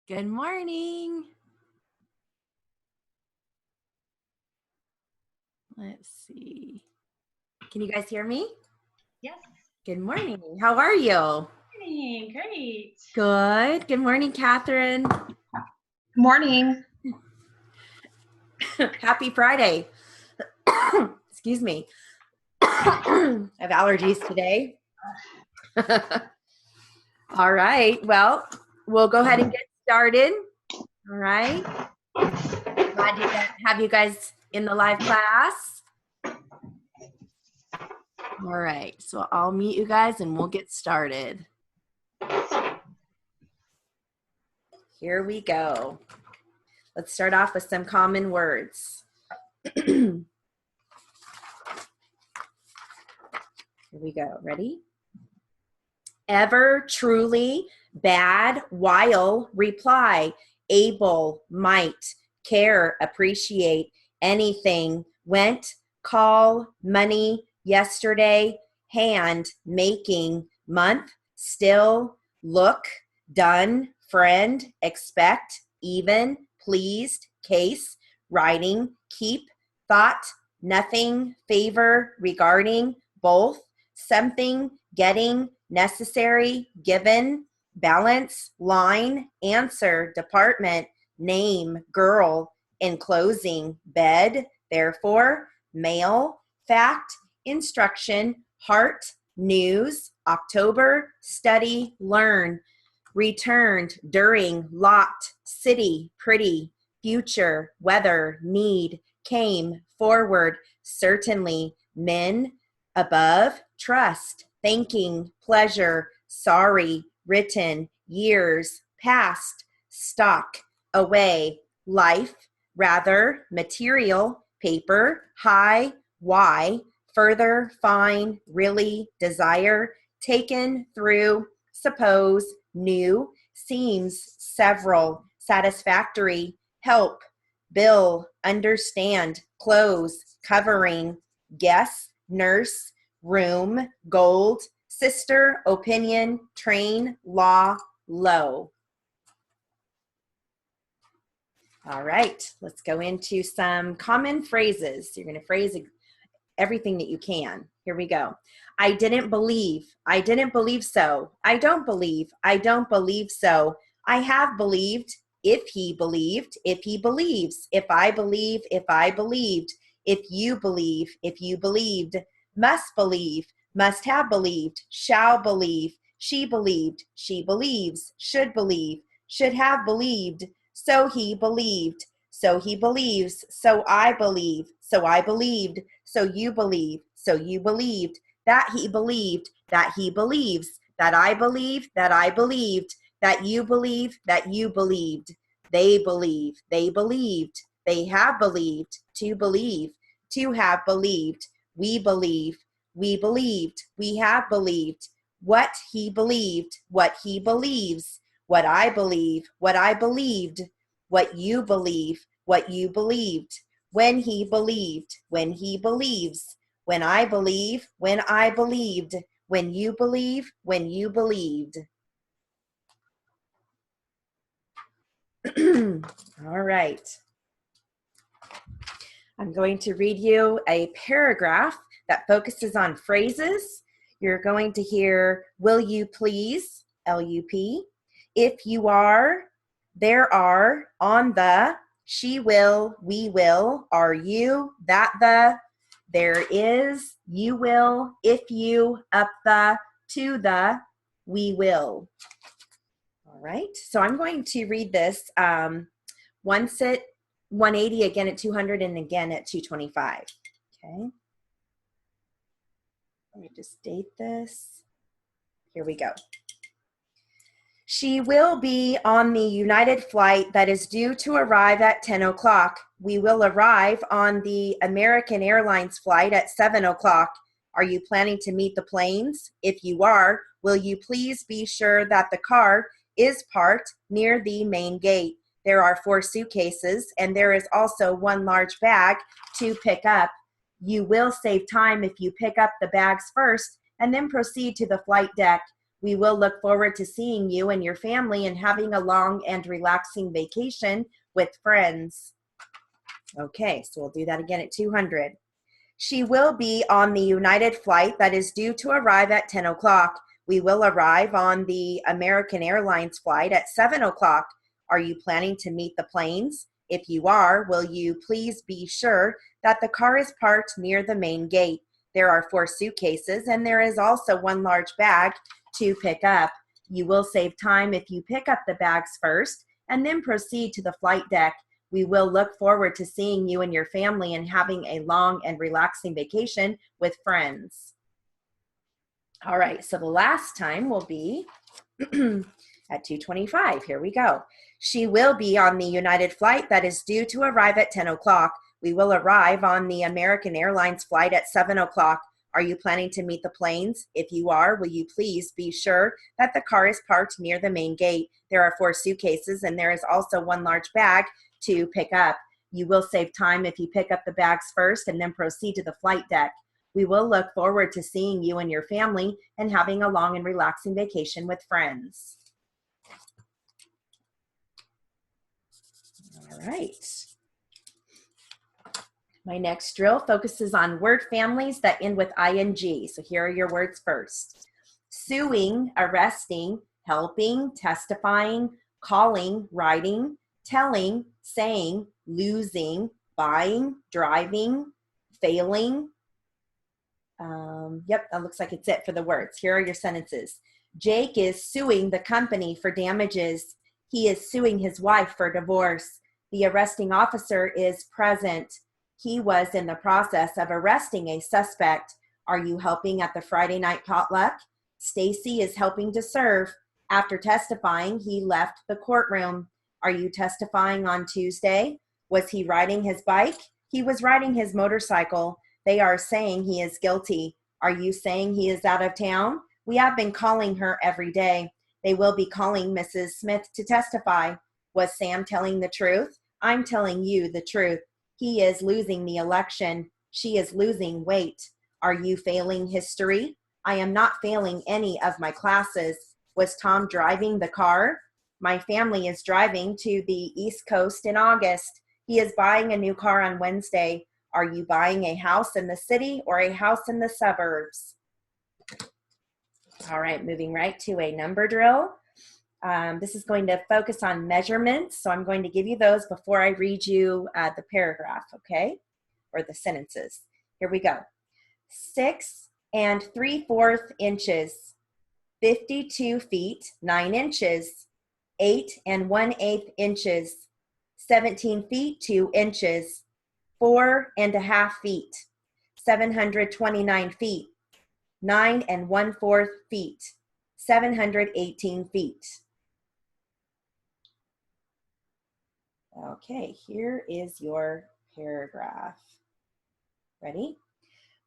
Good morning. Let's see. Can you guys hear me? Yes. Good morning. How are you? Morning. Great. Good. Good morning, Catherine. Good morning. Happy Friday. Excuse me. I have allergies today. All right. Well, we'll go ahead and get started. All right. Glad to have you guys in the live class. All right. So I'll mute you guys and we'll get started. Here we go. Let's start off with some common words. Here we go. Ready? Ever, truly, bad, while, reply, able, might, care, appreciate, anything, went, call, money, yesterday, hand, making, month, still, look, done, friend, expect, even, pleased, case, writing, keep, thought, nothing, favor, regarding, both, something, getting, necessary, given, balance, line, answer, department, name, girl, enclosing, bed, therefore, mail, fact, instruction, heart, news, October, study, learn, returned, during, lot, city, pretty, future, weather, need, came, forward, certainly, men, above, trust, thanking, pleasure, sorry, written, years, past, stock, away, life, rather, material, paper, high, why, further, fine, really, desire, taken, through, suppose, new, seems, several, satisfactory, help, bill, understand, close, covering, guess, nurse, room, gold, sister, opinion, train, law, low. All right, let's go into some common phrases. You're going to phrase everything that you can. Here we go. I didn't believe. I didn't believe so. I don't believe. I don't believe so. I have believed. If he believed. If he believes. If I believe. If I believed. If you believe. If you believed. Must believe. Must have believed. Shall believe. She believed. She believes. Should believe. Should have believed. So he believed. So he believes. So I believe. So I believed. So you believe. So you believed. That he believed. That he believes. That I believe. That I believed. That you believe. That you believed. They believe. They believed. They have believed. To believe. To have believed. We believe. We believed. We have believed. What he believed. What he believes. What I believe. What I believed. What you believe. What you believed. When he believed. When he believes. When I believe. When I believed. When you believe. When you believed. All right. I'm going to read you a paragraph that focuses on phrases. You're going to hear, will you please, L-U-P. If you are, there are, on the, she will, we will, are you, that the, there is, you will, if you, up the, to the, we will. All right, so I'm going to read this once at 180, again at 200, and again at 225. Okay. Let me just date this. Here we go. She will be on the United flight that is due to arrive at 10 o'clock. We will arrive on the American Airlines flight at 7 o'clock. Are you planning to meet the planes? If you are, will you please be sure that the car is parked near the main gate? There are 4 suitcases, and there is also 1 large bag to pick up. You will save time if you pick up the bags first and then proceed to the flight deck. We will look forward to seeing you and your family and having a long and relaxing vacation with friends. Okay, so we'll do that again at 200. She will be on the United flight that is due to arrive at 10 o'clock. We will arrive on the American Airlines flight at 7 o'clock. Are you planning to meet the planes? If you are, will you please be sure that the car is parked near the main gate? There are 4 suitcases, and there is also 1 large bag to pick up. You will save time if you pick up the bags first and then proceed to the flight deck. We will look forward to seeing you and your family and having a long and relaxing vacation with friends. All right, so the last time will be at 2:25. Here we go. She will be on the United flight that is due to arrive at 10 o'clock. We will arrive on the American Airlines flight at 7 o'clock. Are you planning to meet the planes? If you are, will you please be sure that the car is parked near the main gate? There are 4 suitcases, and there is also 1 large bag to pick up. You will save time if you pick up the bags first and then proceed to the flight deck. We will look forward to seeing you and your family and having a long and relaxing vacation with friends. All right. My next drill focuses on word families that end with ing. So here are your words first. Suing, arresting, helping, testifying, calling, writing, telling, saying, losing, buying, driving, failing. Yep, that looks like it's it for the words. Here are your sentences. Jake is suing the company for damages. He is suing his wife for divorce. The arresting officer is present. He was in the process of arresting a suspect. Are you helping at the Friday night potluck? Stacy is helping to serve. After testifying, he left the courtroom. Are you testifying on Tuesday? Was he riding his bike? He was riding his motorcycle. They are saying he is guilty. Are you saying he is out of town? We have been calling her every day. They will be calling Mrs. Smith to testify. Was Sam telling the truth? I'm telling you the truth. He is losing the election. She is losing weight. Are you failing history? I am not failing any of my classes. Was Tom driving the car? My family is driving to the East Coast in August. He is buying a new car on Wednesday. Are you buying a house in the city or a house in the suburbs? All right, moving right to a number drill. This is going to focus on measurements, so I'm going to give you those before I read you the paragraph, okay? Or the sentences. Here we go. 6 3/4 inches, 52 feet, 9 inches, 8 1/8 inches, 17 feet, 2 inches, 4 1/2 feet, 729 feet, 9 1/4 feet, 718 feet. Okay, here is your paragraph. Ready?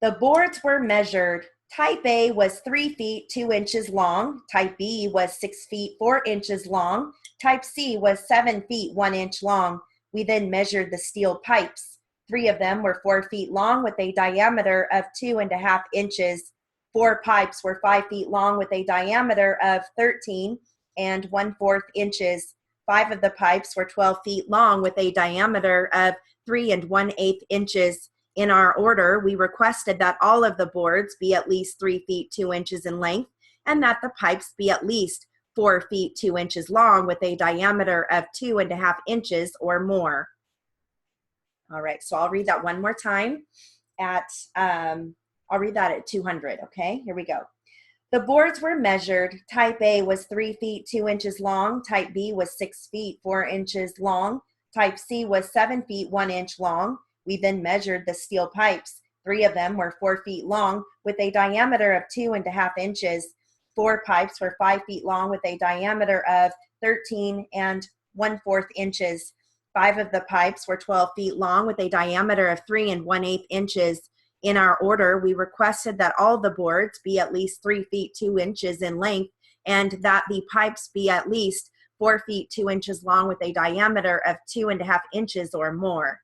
The boards were measured. Type A was 3 feet, 2 inches long. Type B was 6 feet, 4 inches long. Type C was 7 feet, 1 inch long. We then measured the steel pipes. 3 of them were 4 feet long with a diameter of 2.5 inches. 4 pipes were 5 feet long with a diameter of 13 1/4 inches. 5 of the pipes were 12 feet long with a diameter of 3 1/8 inches. In our order, we requested that all of the boards be at least 3 feet, 2 inches in length, and that the pipes be at least 4 feet, 2 inches long with a diameter of 2.5 inches or more. All right, so I'll read that one more time I'll read that at 200, okay? Here we go. The boards were measured. Type A was 3 feet, 2 inches long. Type B was 6 feet, 4 inches long. Type C was 7 feet, 1 inch long. We then measured the steel pipes. 3 of them were 4 feet long with a diameter of 2.5 inches. 4 pipes were 5 feet long with a diameter of 13 1/4 inches. 5 of the pipes were 12 feet long with a diameter of 3 1/8 inches. In our order, we requested that all the boards be at least 3 feet, 2 inches in length, and that the pipes be at least 4 feet, 2 inches long with a diameter of 2.5 inches or more.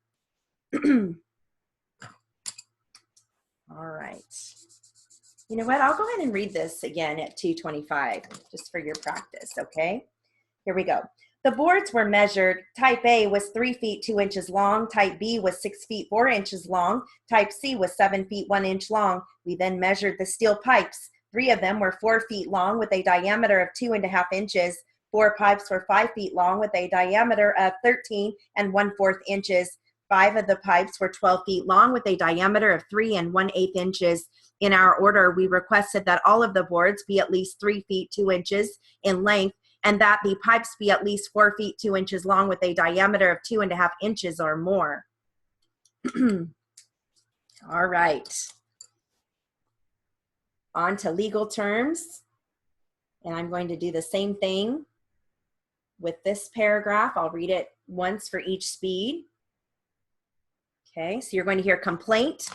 All right. You know what? I'll go ahead and read this again at 225, just for your practice, okay? Here we go. The boards were measured. Type A was 3 feet 2 inches long. Type B was 6 feet 4 inches long. Type C was 7 feet 1 inch long. We then measured the steel pipes. 3 of them were 4 feet long with a diameter of 2.5 inches. 4 pipes were 5 feet long with a diameter of 13 1/4 inches. 5 of the pipes were 12 feet long with a diameter of 3 1/8 inches. In our order, we requested that all of the boards be at least 3 feet 2 inches in length, and that the pipes be at least 4 feet 2 inches long with a diameter of 2.5 inches or more. All right. On to legal terms. And I'm going to do the same thing with this paragraph. I'll read it once for each speed. Okay, so you're going to hear complaint,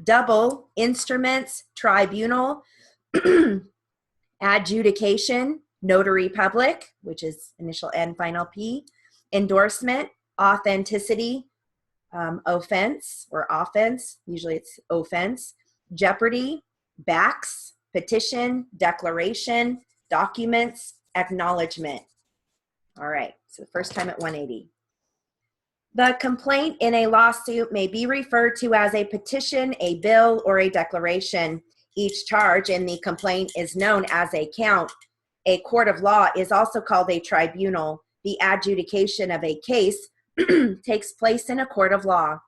double, instruments, tribunal, adjudication, notary public, which is initial N, final P, endorsement, authenticity, offense or offense, usually it's offense, jeopardy, backs, petition, declaration, documents, acknowledgement. All right, so the first time at 180. The complaint in a lawsuit may be referred to as a petition, a bill, or a declaration. Each charge in the complaint is known as a count. A court of law is also called a tribunal. The adjudication of a case takes place in a court of law.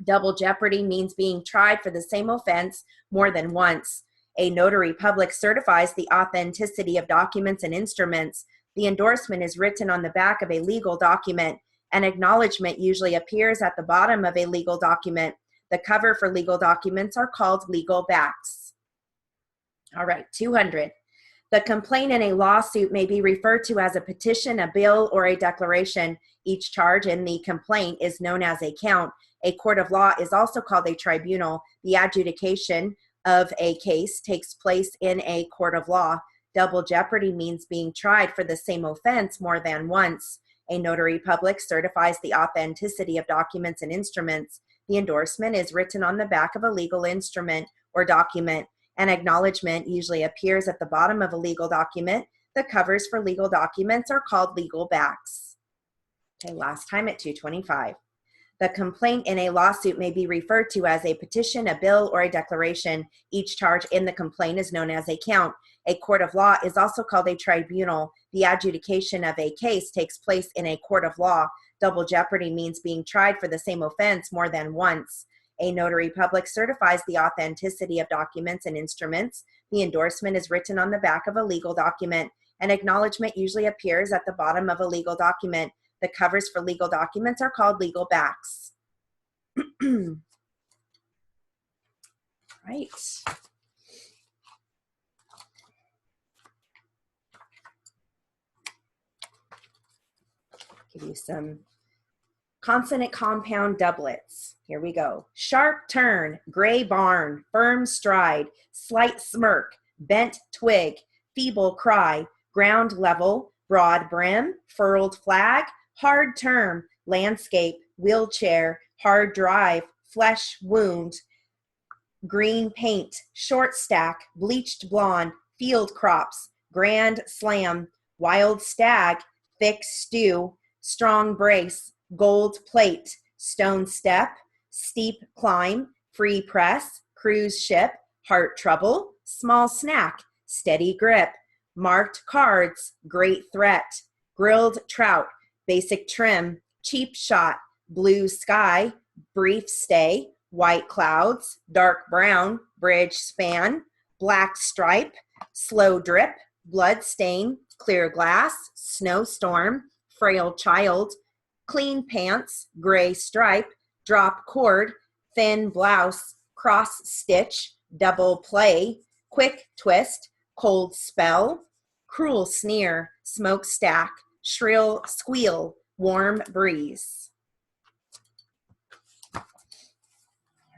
Double jeopardy means being tried for the same offense more than once. A notary public certifies the authenticity of documents and instruments. The endorsement is written on the back of a legal document. An acknowledgement usually appears at the bottom of a legal document. The cover for legal documents are called legal backs. All right, 200. The complaint in a lawsuit may be referred to as a petition, a bill, or a declaration. Each charge in the complaint is known as a count. A court of law is also called a tribunal. The adjudication of a case takes place in a court of law. Double jeopardy means being tried for the same offense more than once. A notary public certifies the authenticity of documents and instruments. The endorsement is written on the back of a legal instrument or document. An acknowledgement usually appears at the bottom of a legal document. The covers for legal documents are called legal backs. Okay, last time at 225. The complaint in a lawsuit may be referred to as a petition, a bill, or a declaration. Each charge in the complaint is known as a count. A court of law is also called a tribunal. The adjudication of a case takes place in a court of law. Double jeopardy means being tried for the same offense more than once. A notary public certifies the authenticity of documents and instruments. The endorsement is written on the back of a legal document. An acknowledgement usually appears at the bottom of a legal document. The covers for legal documents are called legal backs. Right. Give you some consonant compound doublets. Here we go. Sharp turn, gray barn, firm stride, slight smirk, bent twig, feeble cry, ground level, broad brim, furled flag, hard term, landscape, wheelchair, hard drive, flesh wound, green paint, short stack, bleached blonde, field crops, grand slam, wild stag, thick stew, strong brace, gold plate, stone step, steep climb, free press, cruise ship, heart trouble, small snack, steady grip, marked cards, great threat, grilled trout, basic trim, cheap shot, blue sky, brief stay, white clouds, dark brown, bridge span, black stripe, slow drip, blood stain, clear glass, snowstorm, frail child, clean pants, gray stripe, drop cord, thin blouse, cross stitch, double play, quick twist, cold spell, cruel sneer, smokestack, shrill squeal, warm breeze. All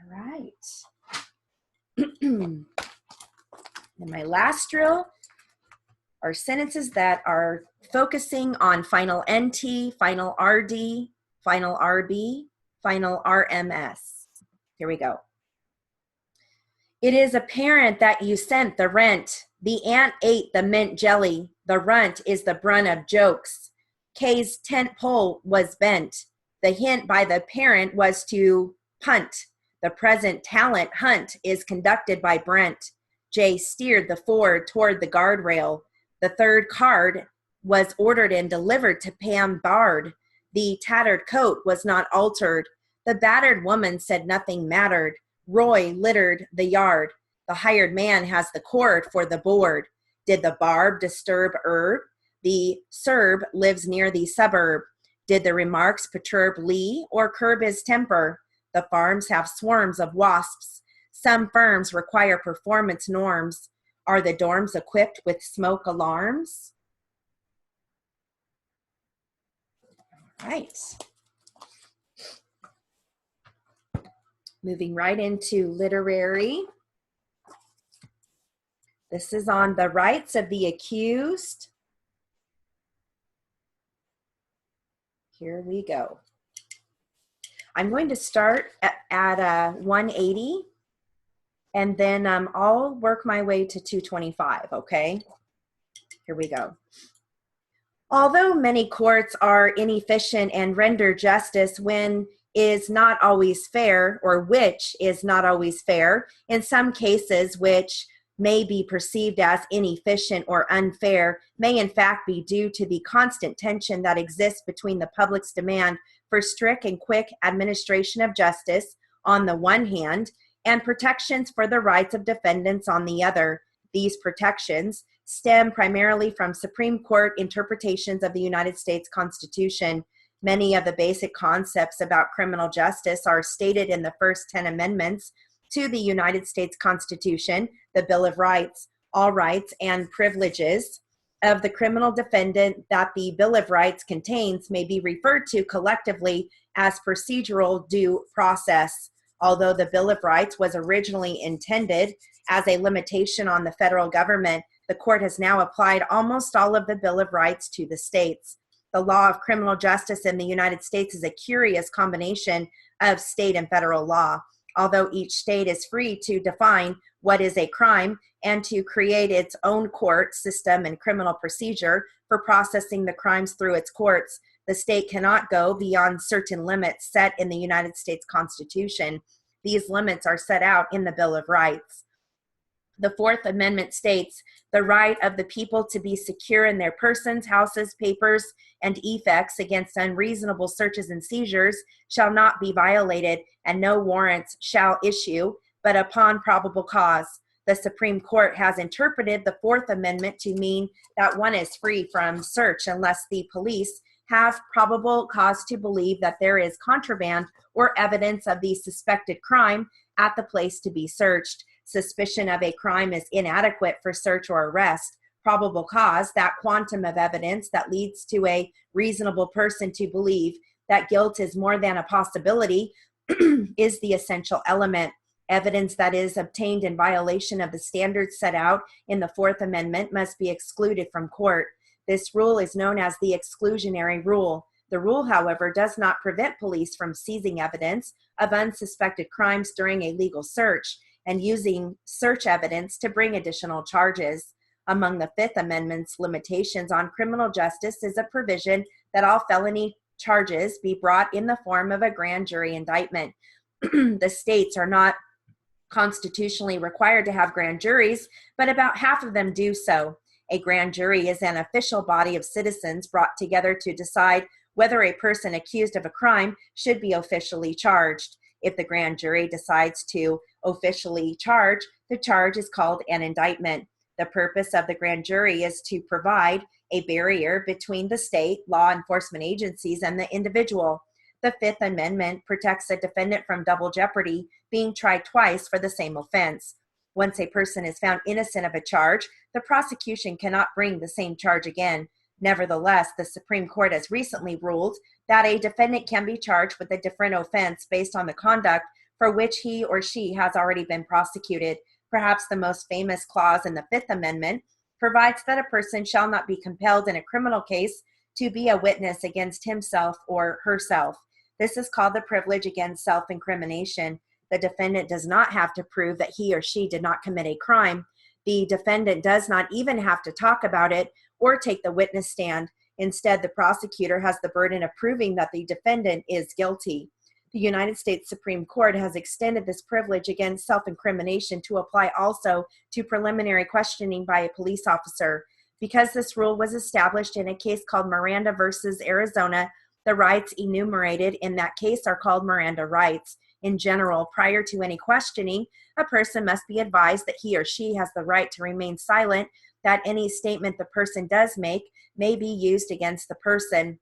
right. And my last drill are sentences that are focusing on final NT, final RD, final RB, final RMS. Here we go. It is apparent that you sent the rent. The ant ate the mint jelly. The runt is the brunt of jokes. Kay's tent pole was bent. The hint by the parent was to punt. The present talent hunt is conducted by Brent. Jay steered the Ford toward the guardrail. The third card was ordered and delivered to Pam Bard. The tattered coat was not altered. The battered woman said nothing mattered. Roy littered the yard. The hired man has the cord for the board. Did the barb disturb herb? The Serb lives near the suburb. Did the remarks perturb Lee or curb his temper? The farms have swarms of wasps. Some firms require performance norms. Are the dorms equipped with smoke alarms? All right. Moving right into literary. This is on the rights of the accused. Here we go. I'm going to start at 180, and then I'll work my way to 225, okay? Here we go. Although many courts are inefficient and render justice when is not always fair, or which is not always fair, in some cases which may be perceived as inefficient or unfair may in fact be due to the constant tension that exists between the public's demand for strict and quick administration of justice on the one hand and protections for the rights of defendants on the other. These protections stem primarily from Supreme Court interpretations of the United States Constitution. Many of the basic concepts about criminal justice are stated in the first 10 amendments to the United States Constitution, the Bill of Rights. All rights and privileges of the criminal defendant that the Bill of Rights contains may be referred to collectively as procedural due process. Although the Bill of Rights was originally intended as a limitation on the federal government, the court has now applied almost all of the Bill of Rights to the states. The law of criminal justice in the United States is a curious combination of state and federal law. Although each state is free to define what is a crime and to create its own court system and criminal procedure for processing the crimes through its courts, the state cannot go beyond certain limits set in the United States Constitution. These limits are set out in the Bill of Rights. The Fourth Amendment states, the right of the people to be secure in their persons, houses, papers, and effects against unreasonable searches and seizures shall not be violated, and no warrants shall issue, but upon probable cause. The Supreme Court has interpreted the Fourth Amendment to mean that one is free from search unless the police have probable cause to believe that there is contraband or evidence of the suspected crime at the place to be searched. Suspicion of a crime is inadequate for search or arrest. Probable cause, that quantum of evidence that leads to a reasonable person to believe that guilt is more than a possibility, is the essential element. Evidence that is obtained in violation of the standards set out in the Fourth Amendment must be excluded from court. This rule is known as the exclusionary rule. The rule, however, does not prevent police from seizing evidence of unsuspected crimes during a legal search and using search evidence to bring additional charges. Among the Fifth Amendment's limitations on criminal justice is a provision that all felony charges be brought in the form of a grand jury indictment. The states are not constitutionally required to have grand juries, but about half of them do so. A grand jury is an official body of citizens brought together to decide whether a person accused of a crime should be officially charged. If the grand jury decides to officially charge, the charge is called an indictment. The purpose of the grand jury is to provide a barrier between the state law enforcement agencies and the individual. The Fifth Amendment protects a defendant from double jeopardy, being tried twice for the same offense. Once a person is found innocent of a charge, the prosecution cannot bring the same charge again. Nevertheless, the Supreme Court has recently ruled that a defendant can be charged with a different offense based on the conduct for which he or she has already been prosecuted. Perhaps the most famous clause in the Fifth Amendment provides that a person shall not be compelled in a criminal case to be a witness against himself or herself. This is called the privilege against self-incrimination. the defendant does not have to prove that he or she did not commit a crime. The defendant does not even have to talk about it or take the witness stand. Instead, the prosecutor has the burden of proving that the defendant is guilty. The United States Supreme Court has extended this privilege against self-incrimination to apply also to preliminary questioning by a police officer. Because this rule was established in a case called Miranda versus Arizona, the rights enumerated in that case are called Miranda rights. In general, prior to any questioning, a person must be advised that he or she has the right to remain silent, that any statement the person does make may be used against the person,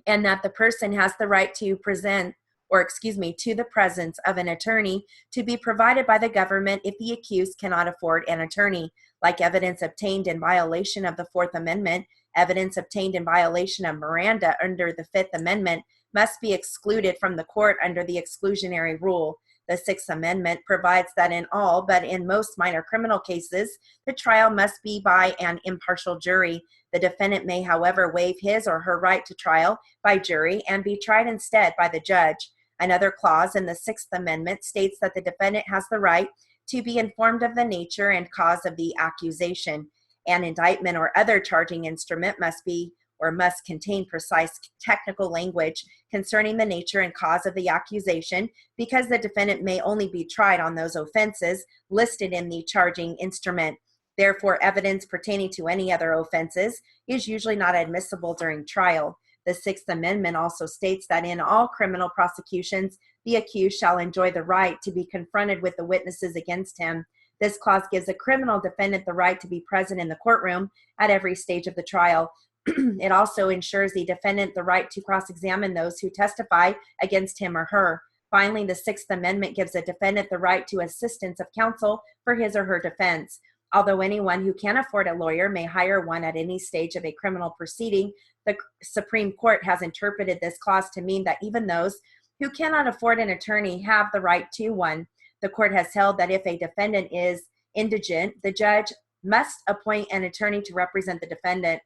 and that the person has the right to to the presence of an attorney to be provided by the government if the accused cannot afford an attorney. Like evidence obtained in violation of the Fourth Amendment, evidence obtained in violation of Miranda under the Fifth Amendment must be excluded from the court under the exclusionary rule. The Sixth Amendment provides that in all, but in most minor criminal cases, the trial must be by an impartial jury. The defendant may, however, waive his or her right to trial by jury and be tried instead by the judge. Another clause in the Sixth Amendment states that the defendant has the right to be informed of the nature and cause of the accusation. An indictment or other charging instrument must contain precise technical language concerning the nature and cause of the accusation, because the defendant may only be tried on those offenses listed in the charging instrument. Therefore, evidence pertaining to any other offenses is usually not admissible during trial. The Sixth Amendment also states that in all criminal prosecutions, the accused shall enjoy the right to be confronted with the witnesses against him. This clause gives a criminal defendant the right to be present in the courtroom at every stage of the trial. It also ensures the defendant the right to cross-examine those who testify against him or her. Finally, the Sixth Amendment gives a defendant the right to assistance of counsel for his or her defense. Although anyone who can afford a lawyer may hire one at any stage of a criminal proceeding, the Supreme Court has interpreted this clause to mean that even those who cannot afford an attorney have the right to one. The court has held that if a defendant is indigent, the judge must appoint an attorney to represent the defendant.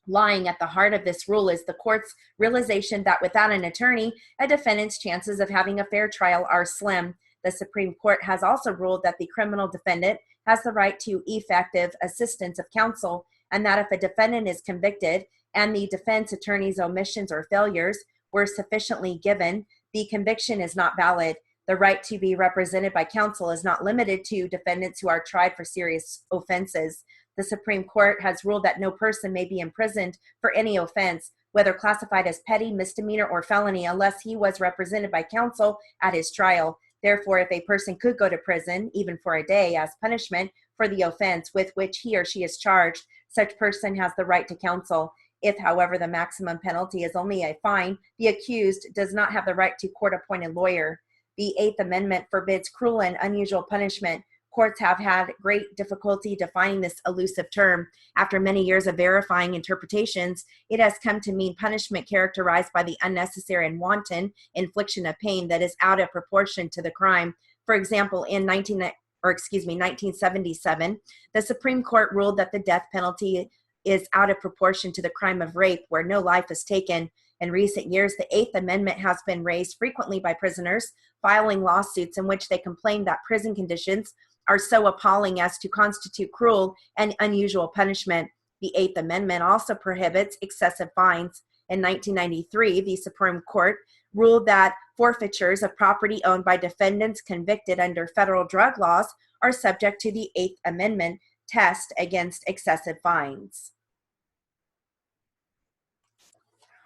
Lying at the heart of this rule is the court's realization that without an attorney, a defendant's chances of having a fair trial are slim. The Supreme Court has also ruled that the criminal defendant has the right to effective assistance of counsel, and that if a defendant is convicted and the defense attorney's omissions or failures were sufficiently given, the conviction is not valid. The right to be represented by counsel is not limited to defendants who are tried for serious offenses. The Supreme Court has ruled that no person may be imprisoned for any offense, whether classified as petty, misdemeanor, or felony, unless he was represented by counsel at his trial. Therefore, if a person could go to prison, even for a day, as punishment for the offense with which he or she is charged, such person has the right to counsel. If, however, the maximum penalty is only a fine, the accused does not have the right to court-appointed lawyer. The Eighth Amendment forbids cruel and unusual punishment. Courts have had great difficulty defining this elusive term. After many years of verifying interpretations, it has come to mean punishment characterized by the unnecessary and wanton infliction of pain that is out of proportion to the crime. For example, in 1977, the Supreme Court ruled that the death penalty is out of proportion to the crime of rape, where no life is taken. In recent years, the Eighth Amendment has been raised frequently by prisoners filing lawsuits in which they complain that prison conditions are so appalling as to constitute cruel and unusual punishment. The Eighth Amendment also prohibits excessive fines. In 1993, the Supreme Court ruled that forfeitures of property owned by defendants convicted under federal drug laws are subject to the Eighth Amendment test against excessive fines.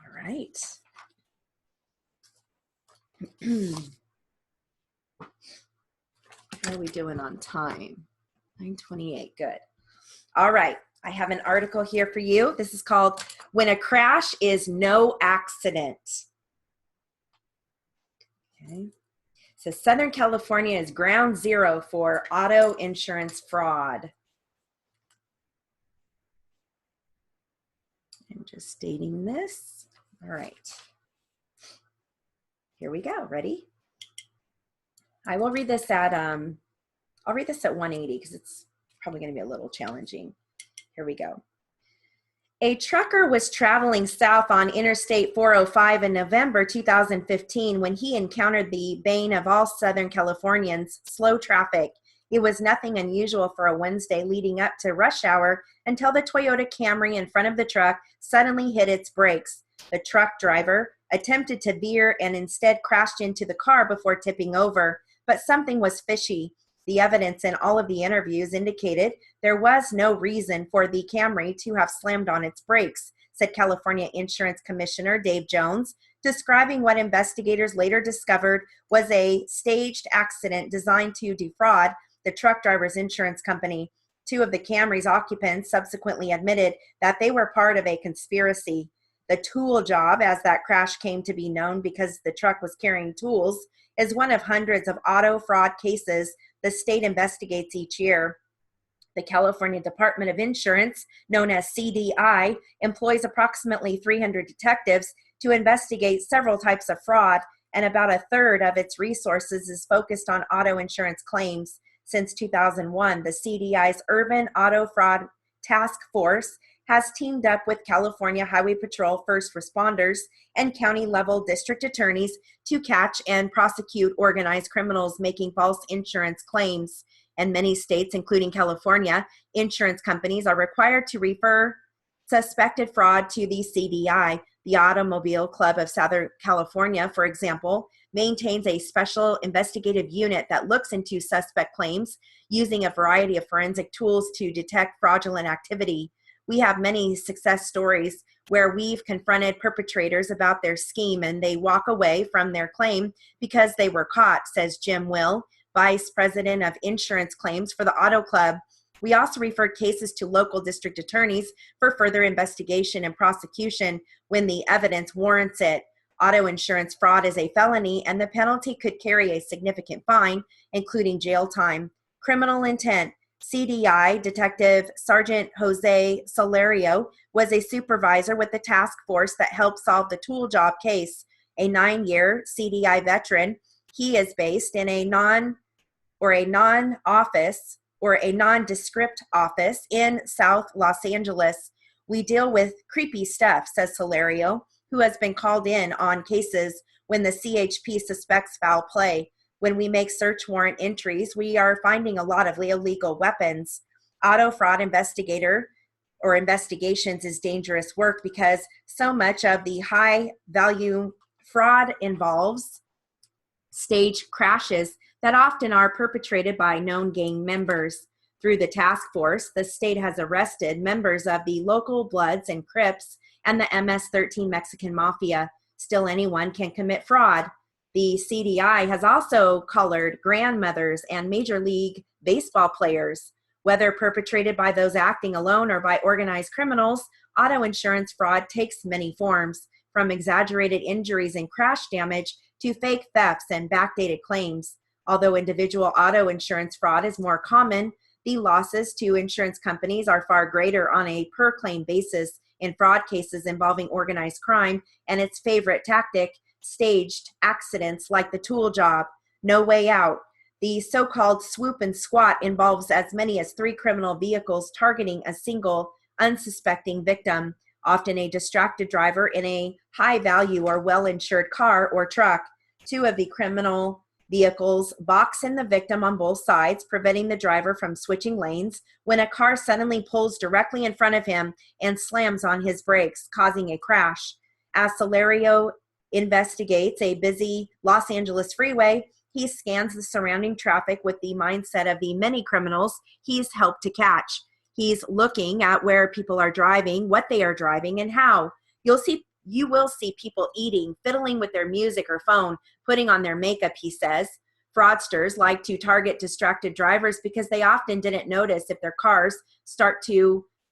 All right. How are we doing on time? 9:28, good. All right, I have an article here for you. This is called When a Crash is No Accident. Okay. So Southern California is ground zero for auto insurance fraud. I'm just stating this. All right. Here we go. Ready? I will read this at I'll read this at 180 because it's probably going to be a little challenging. Here we go. A trucker was traveling south on Interstate 405 in November 2015 when he encountered the bane of all Southern Californians, slow traffic. It was nothing unusual for a Wednesday leading up to rush hour until the Toyota Camry in front of the truck suddenly hit its brakes. The truck driver attempted to veer and instead crashed into the car before tipping over, but something was fishy. The evidence in all of the interviews indicated there was no reason for the Camry to have slammed on its brakes, said California Insurance Commissioner Dave Jones, describing what investigators later discovered was a staged accident designed to defraud the truck driver's insurance company. Two of the Camry's occupants subsequently admitted that they were part of a conspiracy. The tool job, as that crash came to be known because the truck was carrying tools, is one of hundreds of auto fraud cases the state investigates each year. The California Department of Insurance, known as CDI, employs approximately 300 detectives to investigate several types of fraud, and about a third of its resources is focused on auto insurance claims. Since 2001, the CDI's Urban Auto Fraud Task Force has teamed up with California Highway Patrol first responders and county-level district attorneys to catch and prosecute organized criminals making false insurance claims. In many states, including California, insurance companies are required to refer suspected fraud to the CDI. The Automobile Club of Southern California, for example, maintains a special investigative unit that looks into suspect claims using a variety of forensic tools to detect fraudulent activity. We have many success stories where we've confronted perpetrators about their scheme and they walk away from their claim because they were caught, says Jim Will, Vice President of Insurance Claims for the Auto Club. We also referred cases to local district attorneys for further investigation and prosecution when the evidence warrants it. Auto insurance fraud is a felony and the penalty could carry a significant fine, including jail time. Criminal intent. CDI Detective Sergeant Jose Solario was a supervisor with the task force that helped solve the tool job case. A 9-year CDI veteran, he is based in a non-descript office in South Los Angeles. We deal with creepy stuff, says Solario, who has been called in on cases when the CHP suspects foul play. When we make search warrant entries, we are finding a lot of illegal weapons. Auto fraud investigations is dangerous work because so much of the high value fraud involves staged crashes that often are perpetrated by known gang members. Through the task force, the state has arrested members of the local Bloods and Crips and the MS-13 Mexican Mafia. Still, anyone can commit fraud. The CDI has also collared grandmothers and Major League Baseball players. Whether perpetrated by those acting alone or by organized criminals, auto insurance fraud takes many forms, from exaggerated injuries and crash damage to fake thefts and backdated claims. Although individual auto insurance fraud is more common, the losses to insurance companies are far greater on a per-claim basis in fraud cases involving organized crime and its favorite tactic, staged accidents like the tool job. No way out. The so-called swoop and squat involves as many as 3 criminal vehicles targeting a single unsuspecting victim, often a distracted driver in a high-value or well-insured car or truck. 2 of the criminal vehicles box in the victim on both sides, preventing the driver from switching lanes when a car suddenly pulls directly in front of him and slams on his brakes, causing a crash. As Solario investigates a busy Los Angeles freeway, he scans the surrounding traffic with the mindset of the many criminals he's helped to catch. He's looking at where people are driving, what they are driving, and how. You will see people eating, fiddling with their music or phone, putting on their makeup, he says. Fraudsters like to target distracted drivers because they often didn't notice if their cars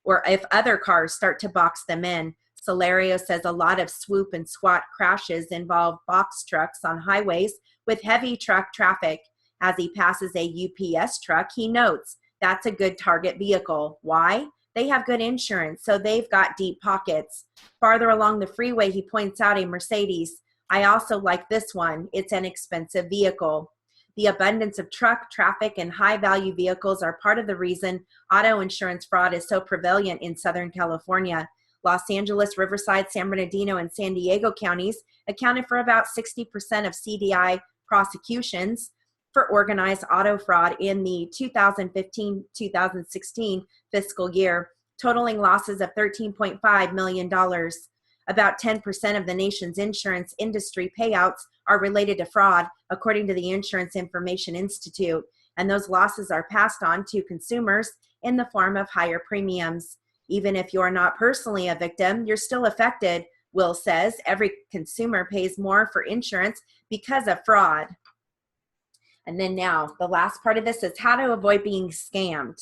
or if other cars start to box them in. Solario says a lot of swoop and squat crashes involve box trucks on highways with heavy truck traffic. As he passes a UPS truck, he notes that's a good target vehicle. Why? They have good insurance, so they've got deep pockets. Farther along the freeway, he points out a Mercedes. I also like this one. It's an expensive vehicle. The abundance of truck traffic and high-value vehicles are part of the reason auto insurance fraud is so prevalent in Southern California. Los Angeles, Riverside, San Bernardino, and San Diego counties accounted for about 60% of CDI prosecutions for organized auto fraud in the 2015-2016 fiscal year, totaling losses of $13.5 million. About 10% of the nation's insurance industry payouts are related to fraud, according to the Insurance Information Institute, and those losses are passed on to consumers in the form of higher premiums. Even if you're not personally a victim, you're still affected, Will says. Every consumer pays more for insurance because of fraud. And then now, the last part of this is how to avoid being scammed.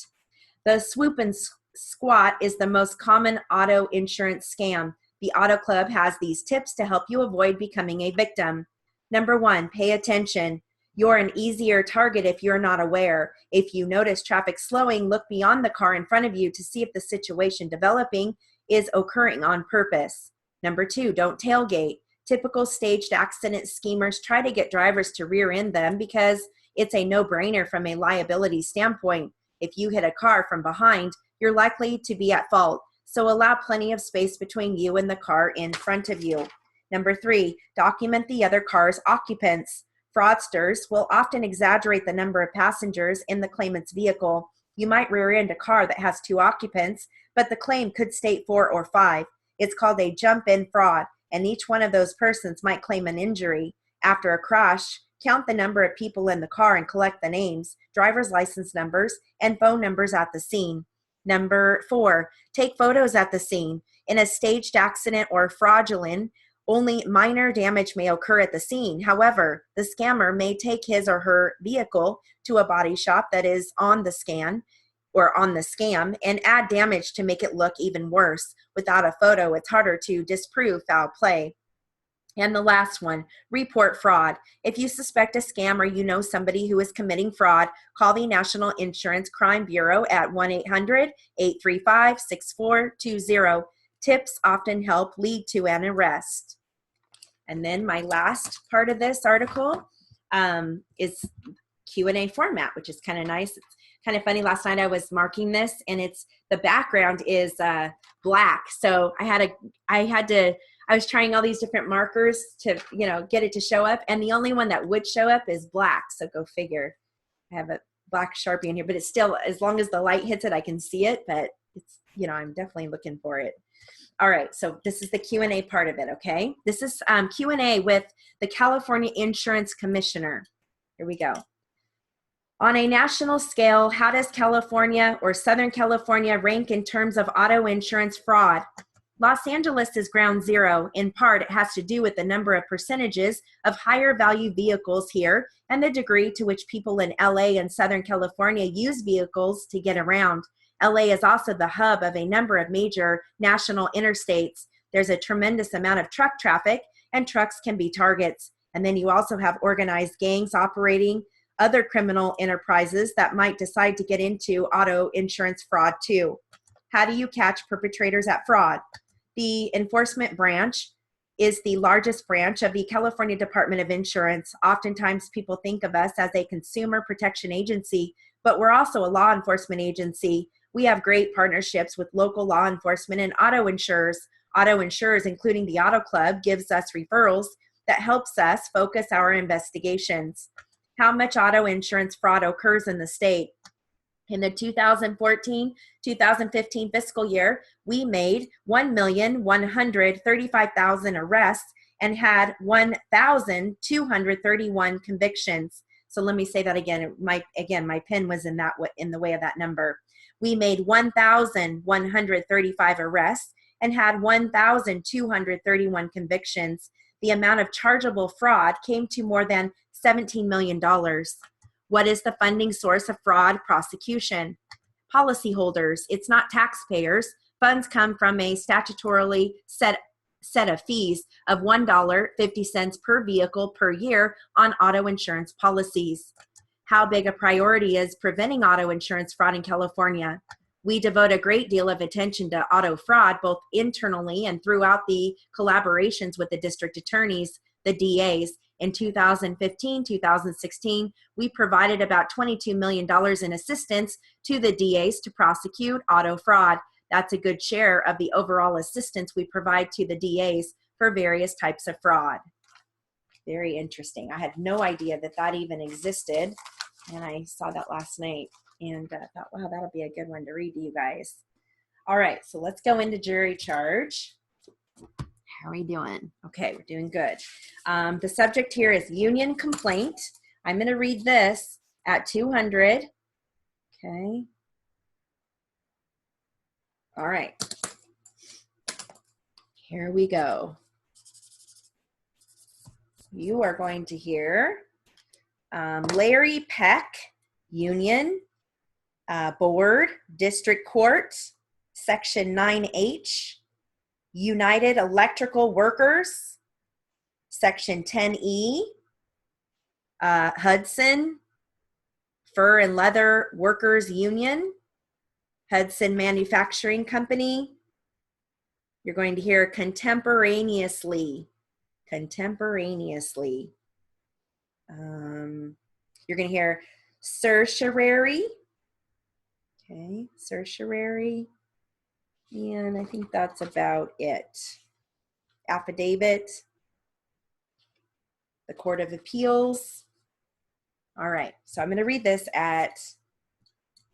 The swoop and squat is the most common auto insurance scam. The Auto Club has these tips to help you avoid becoming a victim. Number 1, pay attention. You're an easier target if you're not aware. If you notice traffic slowing, look beyond the car in front of you to see if the situation developing is occurring on purpose. Number 2, don't tailgate. Typical staged accident schemers try to get drivers to rear end them because it's a no-brainer from a liability standpoint. If you hit a car from behind, you're likely to be at fault, so allow plenty of space between you and the car in front of you. Number 3, document the other car's occupants. Fraudsters will often exaggerate the number of passengers in the claimant's vehicle. You might rear end a car that has 2 occupants, but the claim could state 4 or 5. It's called a jump-in fraud, and each one of those persons might claim an injury. After a crash, count the number of people in the car and collect the names, driver's license numbers, and phone numbers at the scene. Number 4, take photos at the scene. In a staged accident or fraudulent, only minor damage may occur at the scene. However, the scammer may take his or her vehicle to a body shop that is on the scam and add damage to make it look even worse. Without a photo, it's harder to disprove foul play. And the last one, report fraud. If you suspect a scam or you know somebody who is committing fraud, call the National Insurance Crime Bureau at 1-800-835-6420. Tips often help lead to an arrest. And then my last part of this article is Q&A format, which is kind of nice. It's kind of funny. Last night I was marking this, and the background is black. So I was trying all these different markers to, get it to show up. And the only one that would show up is black. So go figure. I have a black Sharpie in here, but it's still, as long as the light hits it, I can see it, but it's, I'm definitely looking for it. All right. So this is the Q&A part of it. Okay. This is Q&A with the California Insurance Commissioner. Here we go. On a national scale, how does California or Southern California rank in terms of auto insurance fraud? Los Angeles is ground zero. In part, it has to do with the number of percentages of higher value vehicles here and the degree to which people in LA and Southern California use vehicles to get around. LA is also the hub of a number of major national interstates. There's a tremendous amount of truck traffic, and trucks can be targets. And then you also have organized gangs operating, other criminal enterprises that might decide to get into auto insurance fraud too. How do you catch perpetrators at fraud? The enforcement branch is the largest branch of the California Department of Insurance. Oftentimes people think of us as a consumer protection agency, but we're also a law enforcement agency. We have great partnerships with local law enforcement and auto insurers. Auto insurers, including the Auto Club, gives us referrals that helps us focus our investigations. How much auto insurance fraud occurs in the state? In the 2014-2015 fiscal year, we made 1,135,000 arrests and had 1,231 convictions. So let me say that again. My pen was in the way of that number. We made 1,135 arrests and had 1,231 convictions. The amount of chargeable fraud came to more than $17 million. What is the funding source of fraud prosecution? Policyholders. It's not taxpayers. Funds come from a statutorily set of fees of $1.50 per vehicle per year on auto insurance policies. How big a priority is preventing auto insurance fraud in California? We devote a great deal of attention to auto fraud, both internally and throughout the collaborations with the district attorneys, the DAs. In 2015-2016, we provided about $22 million in assistance to the DAs to prosecute auto fraud. that's a good share of the overall assistance we provide to the DAs for various types of fraud. Very interesting. I had no idea that that even existed, and I saw that last night and thought, wow, that'll be a good one to read to you guys. All right, so let's go into jury charge. How are we doing? Okay, we're doing good. The subject here is union complaint. I'm going to read this at 200. Okay. All right. Here we go. You are going to hear Larry Peck, Union, Board, District Court, Section 9H, United Electrical Workers, Section 10E, Hudson, Fur and Leather Workers Union, Hudson Manufacturing Company. You're going to hear contemporaneously. Contemporaneously. You're going to hear certiorari. Okay, certiorari. And I think that's about it. Affidavit. The Court of Appeals. All right, so I'm going to read this at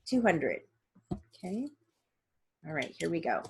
200. Okay. All right, here we go.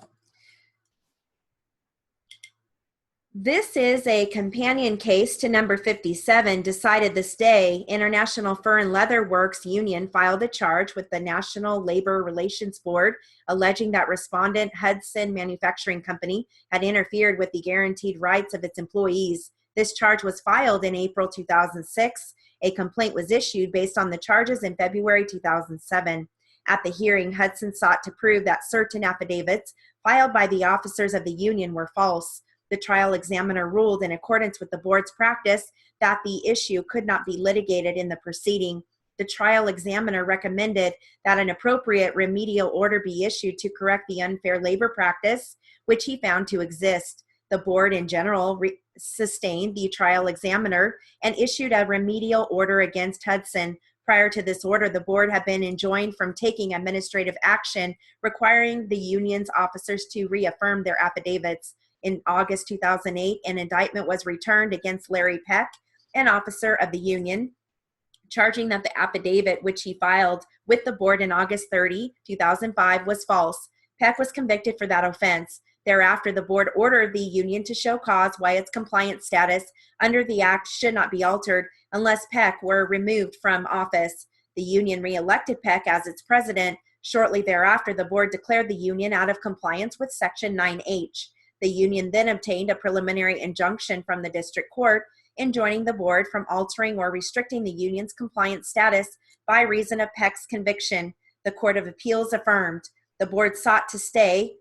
This is a companion case to number 57, decided this day. International Fur and Leather Works Union filed a charge with the National Labor Relations Board alleging that Respondent Hudson Manufacturing Company had interfered with the guaranteed rights of its employees. This charge was filed in April 2006. A complaint was issued based on the charges in February 2007. At the hearing, Hudson sought to prove that certain affidavits filed by the officers of the union were false. The trial examiner ruled in accordance with the board's practice that the issue could not be litigated in the proceeding. The trial examiner recommended that an appropriate remedial order be issued to correct the unfair labor practice, which he found to exist. The board in general sustained the trial examiner and issued a remedial order against Hudson. Prior to this order, the board had been enjoined from taking administrative action requiring the union's officers to reaffirm their affidavits. In August 2008, an indictment was returned against Larry Peck, an officer of the union, charging that the affidavit which he filed with the board in August 30, 2005 was false. Peck was convicted for that offense. Thereafter, the board ordered the union to show cause why its compliance status under the act should not be altered unless Peck were removed from office. The union re-elected Peck as its president. Shortly thereafter, the board declared the union out of compliance with Section 9H. The union then obtained a preliminary injunction from the district court enjoining the board from altering or restricting the union's compliance status by reason of Peck's conviction. The Court of Appeals affirmed. The board sought to stay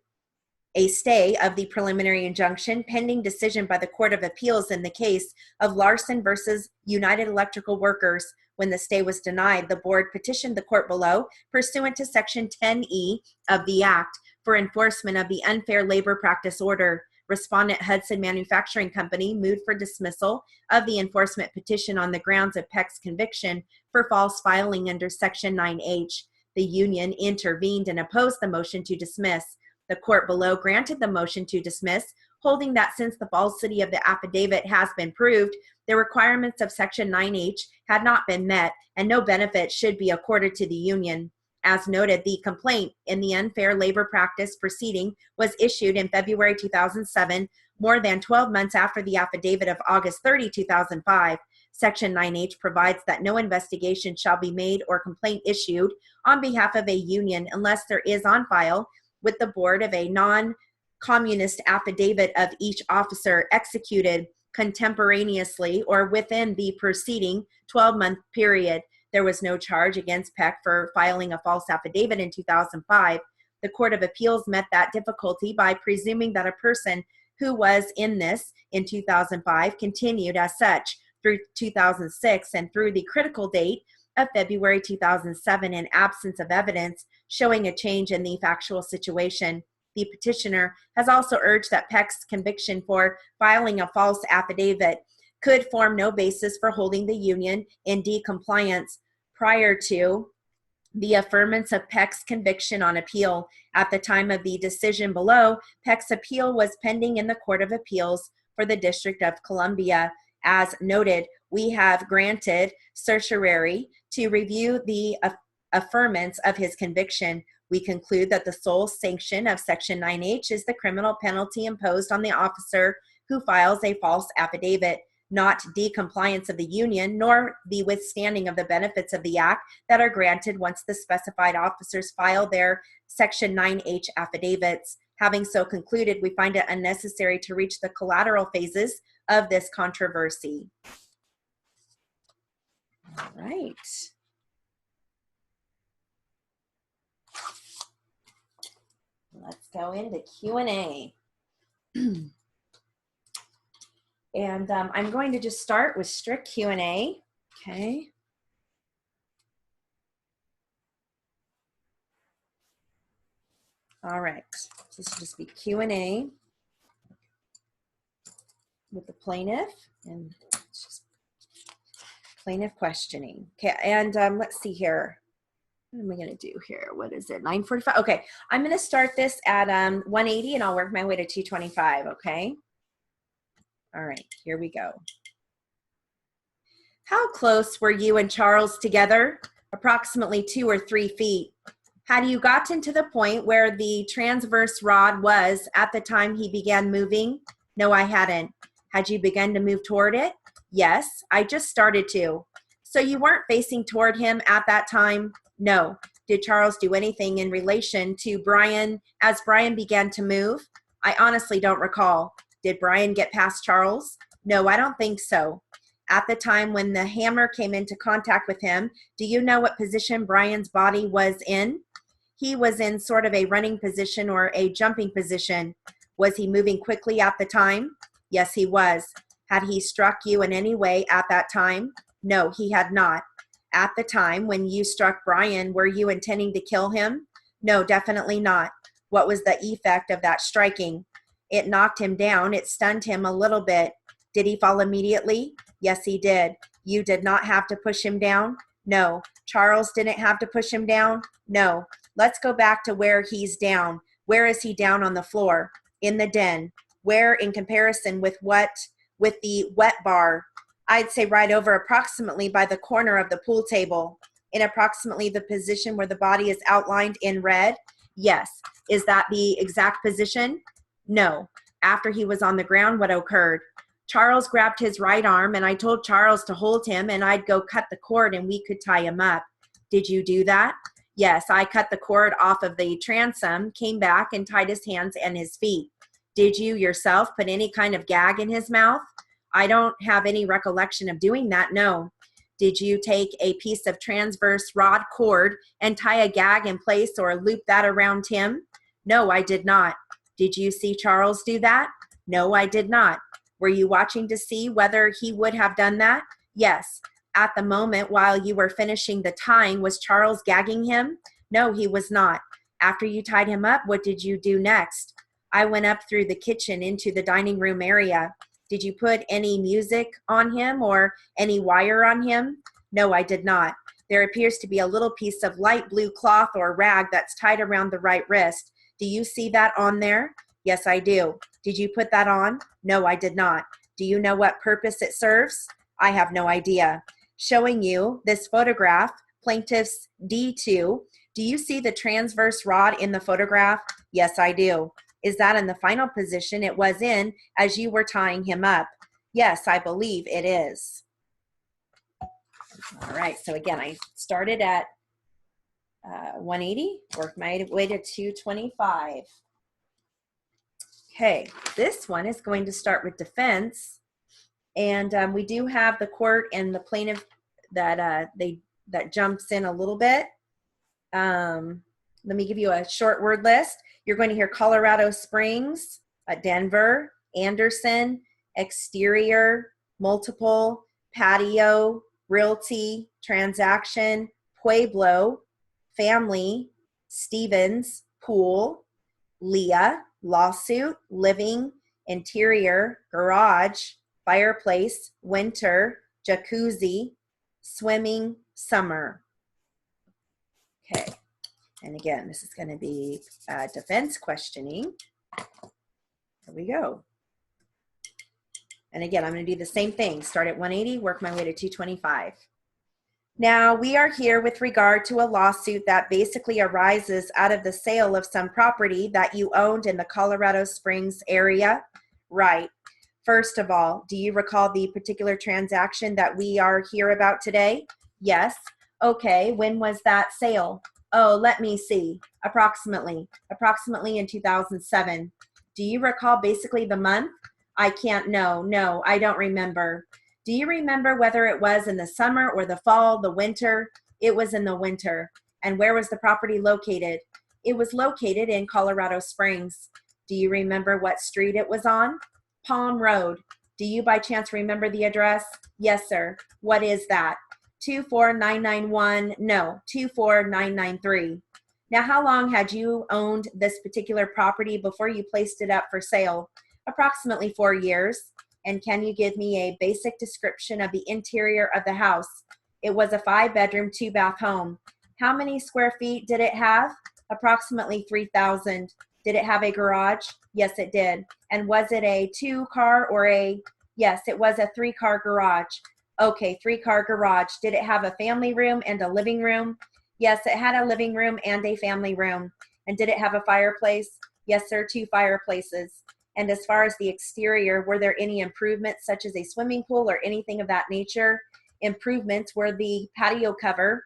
of the preliminary injunction pending decision by the Court of Appeals in the case of Larson versus United Electrical Workers. When the stay was denied, the board petitioned the court below pursuant to Section 10E of the Act for enforcement of the unfair labor practice order. Respondent Hudson Manufacturing Company moved for dismissal of the enforcement petition on the grounds of Peck's conviction for false filing under Section 9H. The union intervened and opposed the motion to dismiss. The court below granted the motion to dismiss, holding that since the falsity of the affidavit has been proved, the requirements of Section 9H had not been met and no benefit should be accorded to the union. As noted, the complaint in the unfair labor practice proceeding was issued in February 2007, more than 12 months after the affidavit of August 30, 2005. Section 9H provides that no investigation shall be made or complaint issued on behalf of a union unless there is on file with the board of a non-communist affidavit of each officer executed contemporaneously or within the preceding 12-month period. There was no charge against Peck for filing a false affidavit in 2005. The Court of Appeals met that difficulty by presuming that a person who was in this in 2005 continued as such through 2006 and through the critical date of February 2007 in absence of evidence showing a change in the factual situation. The petitioner has also urged that Peck's conviction for filing a false affidavit could form no basis for holding the union in decompliance prior to the affirmance of Peck's conviction on appeal. At the time of the decision below, Peck's appeal was pending in the Court of Appeals for the District of Columbia. As noted, we have granted certiorari to review the affirmance of his conviction. We conclude that the sole sanction of Section 9H is the criminal penalty imposed on the officer who files a false affidavit, not decompliance of the union, nor the withstanding of the benefits of the act that are granted once the specified officers file their Section 9H affidavits. Having so concluded, we find it unnecessary to reach the collateral phases of this controversy. All right. Let's go into Q&A. And I'm going to just start with strict Q&A, okay? All right, this will just be Q&A with the plaintiff, and it's just plaintiff questioning. Okay, and let's see here. What am I going to do here? What is it, 9:45? Okay, I'm going to start this at 180, and I'll work my way to 225, okay? All right, here we go. How close were you and Charles together? Approximately 2 or 3 feet. Had you gotten to the point where the transverse rod was at the time he began moving? No, I hadn't. Had you begun to move toward it? Yes, I just started to. So you weren't facing toward him at that time? No. Did Charles do anything in relation to Brian as Brian began to move? I honestly don't recall. Did Brian get past Charles? No, I don't think so. At the time when the hammer came into contact with him, do you know what position Brian's body was in? He was in sort of a running position or a jumping position. Was he moving quickly at the time? Yes, he was. Had he struck you in any way at that time? No, he had not. At the time when you struck Brian, were you intending to kill him? No, definitely not. What was the effect of that striking? It knocked him down. It stunned him a little bit. Did he fall immediately? Yes, he did. You did not have to push him down? No. Charles didn't have to push him down? No. Let's go back to where he's down. Where is he down on the floor? In the den. Where in comparison with what? With the wet bar. I'd say right over approximately by the corner of the pool table. In approximately the position where the body is outlined in red? Yes. Is that the exact position? No. After he was on the ground, what occurred? Charles grabbed his right arm, and I told Charles to hold him, and I'd go cut the cord, and we could tie him up. Did you do that? Yes, I cut the cord off of the transom, came back, and tied his hands and his feet. Did you yourself put any kind of gag in his mouth? I don't have any recollection of doing that, no. Did you take a piece of transverse rod cord and tie a gag in place or loop that around him? No, I did not. Did you see Charles do that? No, I did not. Were you watching to see whether he would have done that? Yes. At the moment while you were finishing the tying, was Charles gagging him? No, he was not. After you tied him up, what did you do next? I went up through the kitchen into the dining room area. Did you put any music on him or any wire on him? No, I did not. There appears to be a little piece of light blue cloth or rag that's tied around the right wrist. Do you see that on there? Yes, I do. Did you put that on? No, I did not. Do you know what purpose it serves? I have no idea. Showing you this photograph, plaintiff's D2. Do you see the transverse rod in the photograph? Yes, I do. Is that in the final position it was in as you were tying him up? Yes, I believe it is. All right, so again, I started at 180, worked my way to 225. Okay, this one is going to start with defense, and we do have the court and the plaintiff that that jumps in a little bit. Let me give you a short word list. You're going to hear Colorado Springs, Denver, Anderson, exterior, multiple, patio, realty, transaction, Pueblo, family, Stevens, pool, Leah, lawsuit, living, interior, garage, fireplace, winter, jacuzzi, swimming, summer. Okay. And again, this is going to be defense questioning. Here we go. And again, I'm going to do the same thing. Start at 180, work my way to 225. Now, we are here with regard to a lawsuit that basically arises out of the sale of some property that you owned in the Colorado Springs area. Right. First of all, do you recall the particular transaction that we are here about today? Yes. Okay. When was that sale? Oh, let me see. Approximately in 2007. Do you recall basically the month? I can't know. No, I don't remember. Do you remember whether it was in the summer or the fall, the winter? It was in the winter. And where was the property located? It was located in Colorado Springs. Do you remember what street it was on? Palm Road. Do you by chance remember the address? Yes, sir. What is that? 24991, no, 24993. Now, how long had you owned this particular property before you placed it up for sale? Approximately 4 years. And can you give me a basic description of the interior of the house? It was a 5-bedroom, 2-bath home. How many square feet did it have? Approximately 3,000. Did it have a garage? Yes, it did. And was it a 2-car or a, yes, it was a 3-car garage. Okay, 3-car garage. Did it have a family room and a living room? Yes, it had a living room and a family room. And did it have a fireplace? Yes, sir, 2 fireplaces. And as far as the exterior, were there any improvements such as a swimming pool or anything of that nature? Improvements were the patio cover,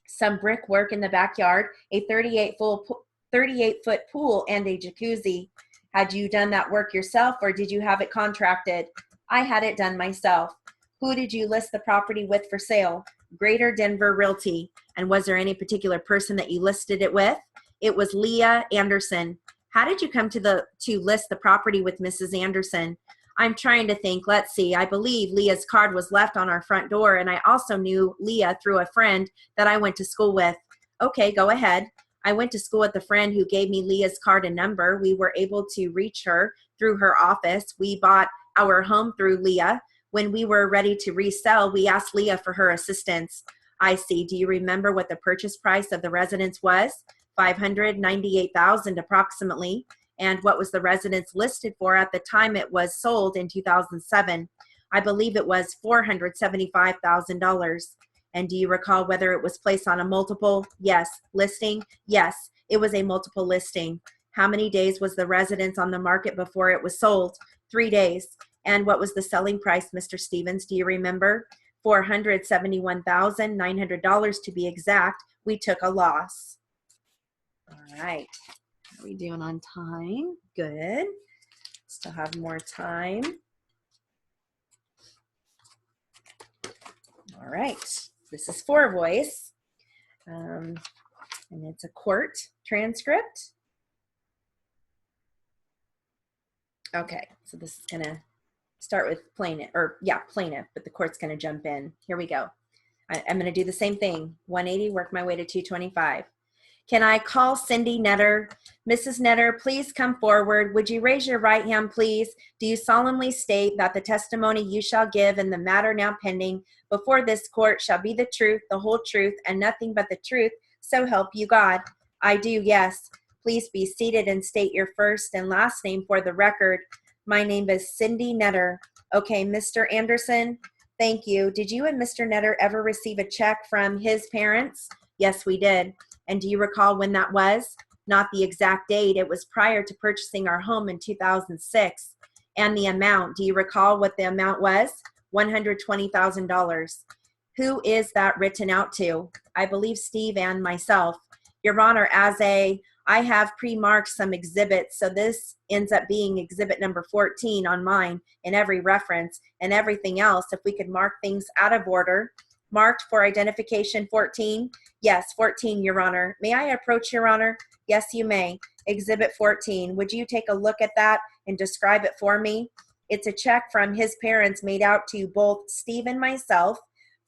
some brickwork in the backyard, a 38-foot pool, and a jacuzzi. Had you done that work yourself or did you have it contracted? I had it done myself. Who did you list the property with for sale? Greater Denver Realty. And was there any particular person that you listed it with? It was Leah Anderson. How did you come to list the property with Mrs. Anderson? I'm trying to think. Let's see. I believe Leah's card was left on our front door, and I also knew Leah through a friend that I went to school with. Okay, go ahead. I went to school with a friend who gave me Leah's card and number. We were able to reach her through her office. We bought our home through Leah. When we were ready to resell, we asked Leah for her assistance. I see. Do you remember what the purchase price of the residence was? $598,000 approximately. And what was the residence listed for at the time it was sold in 2007? I believe it was $475,000. And do you recall whether it was placed on a multiple? Yes. Listing? Yes, it was a multiple listing. How many days was the residence on the market before it was sold? 3 days. And what was the selling price, Mr. Stevens? Do you remember? $471,900 to be exact. We took a loss. All right. How are we doing on time? Good. Still have more time. All right. This is for voice. And it's a court transcript. Okay. So this is going to start with plaintiff, but the court's going to jump in. Here we go. I'm going to do the same thing. 180, work my way to 225. Can I call Cindy Netter? Mrs. Netter, please come forward. Would you raise your right hand, please? Do you solemnly state that the testimony you shall give in the matter now pending before this court shall be the truth, the whole truth, and nothing but the truth, so help you God? I do, yes. Please be seated and state your first and last name for the record. My name is Cindy Netter. Okay, Mr. Anderson, thank you. Did you and Mr. Netter ever receive a check from his parents? Yes, we did. And do you recall when that was? Not the exact date. It was prior to purchasing our home in 2006. And the amount, do you recall what the amount was? $120,000. Who is that written out to? I believe Steve and myself. Your Honor, I have pre-marked some exhibits, so this ends up being exhibit number 14 on mine in every reference, and everything else, if we could mark things out of order. Marked for identification 14? Yes, 14, Your Honor. May I approach, Your Honor? Yes, you may. Exhibit 14. Would you take a look at that and describe it for me? It's a check from his parents made out to both Steve and myself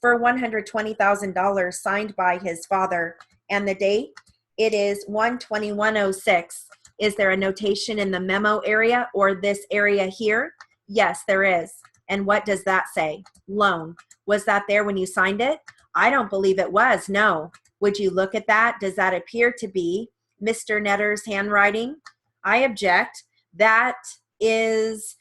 for $120,000 signed by his father. And the date? It is 1/21/06. Is there a notation in the memo area or this area here? Yes, there is. And what does that say? Loan. Was that there when you signed it? I don't believe it was, no. Would you look at that? Does that appear to be Mr. Netter's handwriting? I object. That is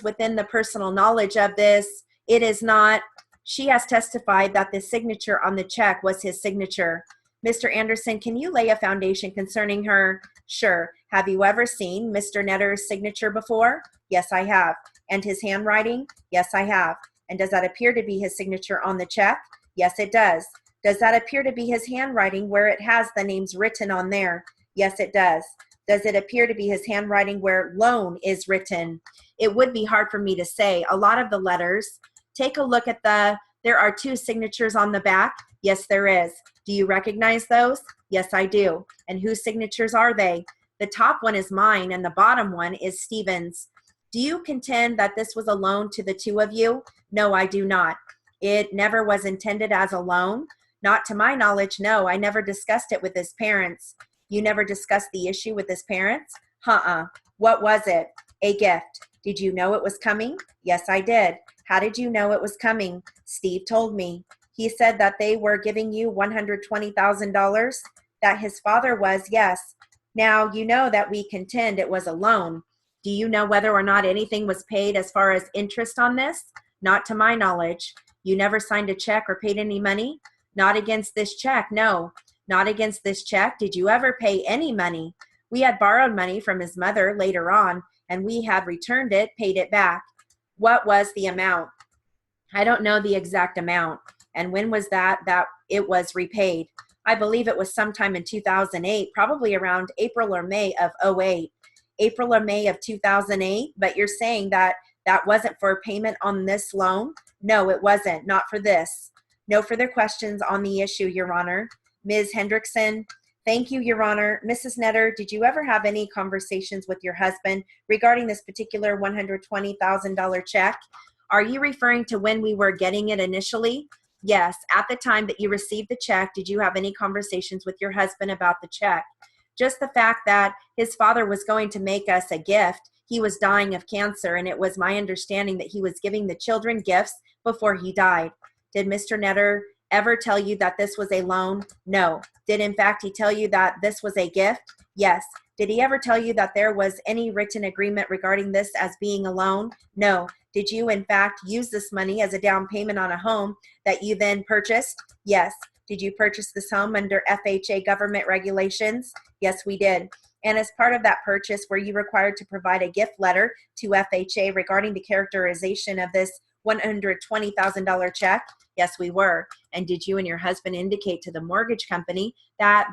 within the personal knowledge of this. It is not. She has testified that the signature on the check was his signature. Mr. Anderson, can you lay a foundation concerning her? Sure. Have you ever seen Mr. Netter's signature before? Yes, I have. And his handwriting? Yes, I have. And does that appear to be his signature on the check? Yes, it does. Does that appear to be his handwriting where it has the names written on there? Yes, it does. Does it appear to be his handwriting where loan is written? It would be hard for me to say. A lot of the letters, take a look at there are 2 signatures on the back. Yes, there is. Do you recognize those? Yes, I do. And whose signatures are they? The top one is mine and the bottom one is Stephen's. Do you contend that this was a loan to the 2 of you? No, I do not. It never was intended as a loan. Not to my knowledge, no. I never discussed it with his parents. You never discussed the issue with his parents? What was it? A gift. Did you know it was coming? Yes, I did. How did you know it was coming? Steve told me. He said that they were giving you $120,000, that his father was, yes. Now, you know that we contend it was a loan. Do you know whether or not anything was paid as far as interest on this? Not to my knowledge. You never signed a check or paid any money? Not against this check, no. Not against this check. Did you ever pay any money? We had borrowed money from his mother later on, and we had returned it, paid it back. What was the amount? I don't know the exact amount. And when was that it was repaid? I believe it was sometime in 2008, probably around April or May of 08. April or May of 2008, but you're saying that that wasn't for payment on this loan? No, it wasn't. Not for this. No further questions on the issue, Your Honor. Ms. Hendrickson, thank you, Your Honor. Mrs. Netter, did you ever have any conversations with your husband regarding this particular $120,000 check? Are you referring to when we were getting it initially? Yes. At the time that you received the check, did you have any conversations with your husband about the check? Just the fact that his father was going to make us a gift. He was dying of cancer, and it was my understanding that he was giving the children gifts before he died. Did Mr. Netter ever tell you that this was a loan? No. Did in fact he tell you that this was a gift? Yes. Did he ever tell you that there was any written agreement regarding this as being a loan? No. Did you in fact use this money as a down payment on a home that you then purchased? Yes. Did you purchase this home under FHA government regulations? Yes, we did. And as part of that purchase, were you required to provide a gift letter to FHA regarding the characterization of this $120,000 check? Yes, we were. And did you and your husband indicate to the mortgage company that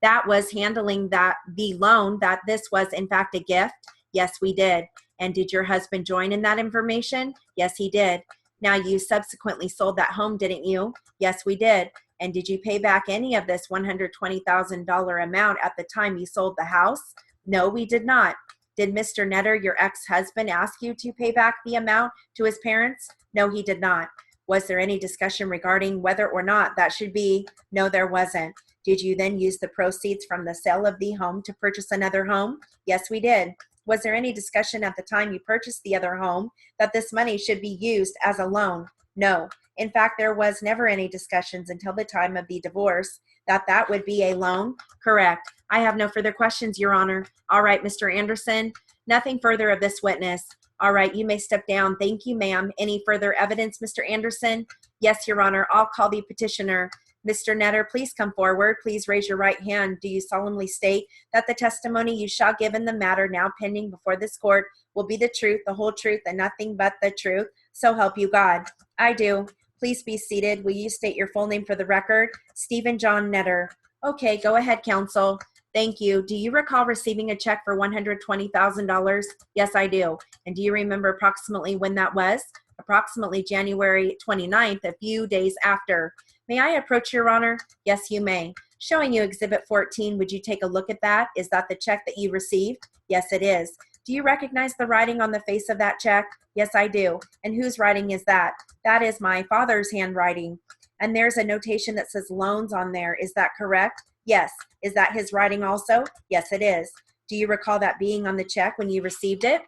that was handling the loan, that this was in fact a gift? Yes, we did. And did your husband join in that information? Yes, he did. Now, you subsequently sold that home, didn't you? Yes, we did. And did you pay back any of this $120,000 amount at the time you sold the house? No, we did not. Did Mr. Netter, your ex-husband, ask you to pay back the amount to his parents? No, he did not. Was there any discussion regarding whether or not that should be? No, there wasn't. Did you then use the proceeds from the sale of the home to purchase another home? Yes, we did. Was there any discussion at the time you purchased the other home that this money should be used as a loan? No. In fact, there was never any discussions until the time of the divorce that would be a loan? Correct. I have no further questions, Your Honor. All right, Mr. Anderson, nothing further of this witness. All right, you may step down. Thank you, ma'am. Any further evidence, Mr. Anderson? Yes, Your Honor. I'll call the petitioner. Mr. Netter, please come forward. Please raise your right hand. Do you solemnly state that the testimony you shall give in the matter now pending before this court will be the truth, the whole truth, and nothing but the truth? So help you God. I do. Please be seated. Will you state your full name for the record? Stephen John Netter. Okay, go ahead, counsel. Thank you. Do you recall receiving a check for $120,000? Yes, I do. And do you remember approximately when that was? Approximately January 29th, a few days after. May I approach, Your Honor? Yes, you may. Showing you Exhibit 14, would you take a look at that? Is that the check that you received? Yes, it is. Do you recognize the writing on the face of that check? Yes, I do. And whose writing is that? That is my father's handwriting. And there's a notation that says loans on there. Is that correct? Yes. Is that his writing also? Yes, it is. Do you recall that being on the check when you received it?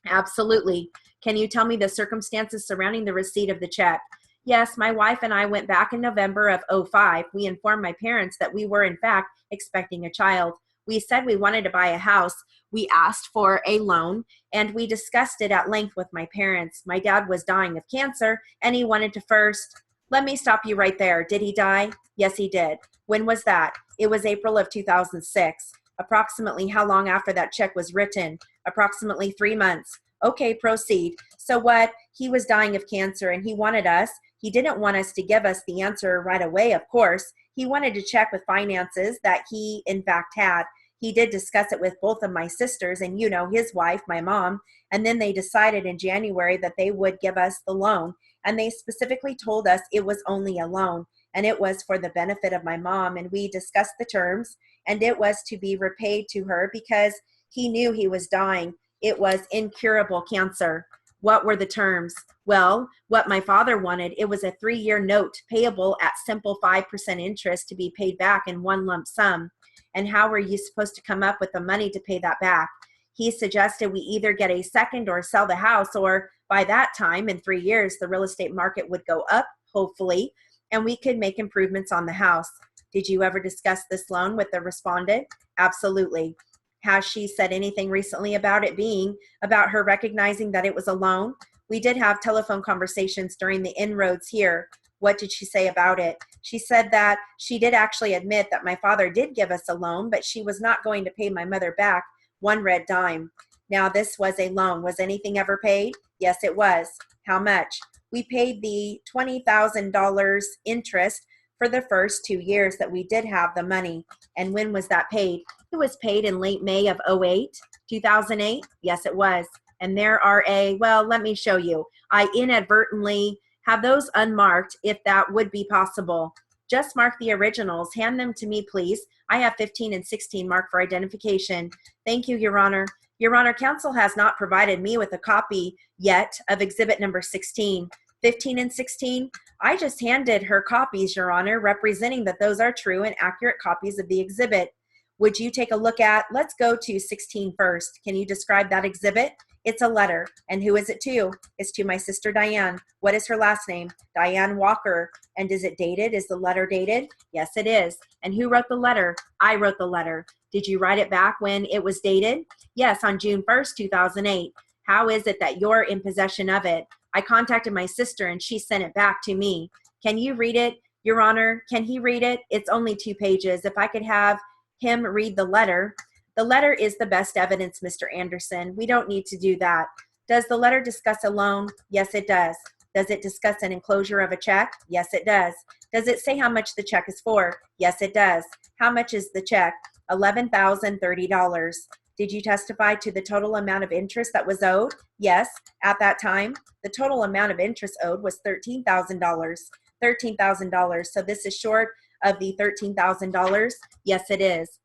Absolutely. Can you tell me the circumstances surrounding the receipt of the check? Yes, my wife and I went back in November of '05. We informed my parents that we were in fact expecting a child. We said we wanted to buy a house. We asked for a loan and we discussed it at length with my parents. My dad was dying of cancer and he wanted to first. Let me stop you right there. Did he die? Yes, he did. When was that? It was April of 2006. Approximately how long after that check was written? Approximately 3 months. Okay, proceed. So what? He was dying of cancer and he wanted us. He didn't want us to give us the answer right away, of course. He wanted to check with finances that he, in fact, had. He did discuss it with both of my sisters and, you know, his wife, my mom. And then they decided in January that they would give us the loan. And they specifically told us it was only a loan and it was for the benefit of my mom. And we discussed the terms and it was to be repaid to her because he knew he was dying. It was incurable cancer. What were the terms? Well, what my father wanted, it was a 3-year note payable at simple 5% interest to be paid back in one lump sum. And how were you supposed to come up with the money to pay that back? He suggested we either get a second or sell the house, or by that time, in 3 years, the real estate market would go up, hopefully, and we could make improvements on the house. Did you ever discuss this loan with the respondent? Absolutely. Has she said anything recently about it being, about her recognizing that it was a loan? We did have telephone conversations during the inroads here. What did she say about it? She said that she did actually admit that my father did give us a loan, but she was not going to pay my mother back one red dime. Now, this was a loan. Was anything ever paid? Yes, it was. How much? We paid the $20,000 interest for the first 2 years that we did have the money. And when was that paid? It was paid in late May of 08, 2008. Yes, it was. And there are well, let me show you. I inadvertently have those unmarked if that would be possible. Just mark the originals. Hand them to me, please. I have 15 and 16 marked for identification. Thank you, Your Honor. Your Honor, counsel has not provided me with a copy yet of exhibit number 16. 15 and 16, I just handed her copies, Your Honor, representing that those are true and accurate copies of the exhibit. Would you take a look at, let's go to 16 first. Can you describe that exhibit? It's a letter. And who is it to? It's to my sister Diane. What is her last name? Diane Walker. And is it dated? Is the letter dated? Yes, it is. And who wrote the letter? I wrote the letter. Did you write it back when it was dated? Yes, on June 1st, 2008. How is it that you're in possession of it? I contacted my sister and she sent it back to me. Can you read it, Your Honor? Can he read it? It's only 2 pages. If I could have him read the letter. The letter is the best evidence, Mr. Anderson. We don't need to do that. Does the letter discuss a loan? Yes, it does. Does it discuss an enclosure of a check? Yes, it does. Does it say how much the check is for? Yes, it does. How much is the check? $11,030. Did you testify to the total amount of interest that was owed? Yes. At that time, the total amount of interest owed was $13,000. $13,000. So this is short of the $13,000? Yes, it is.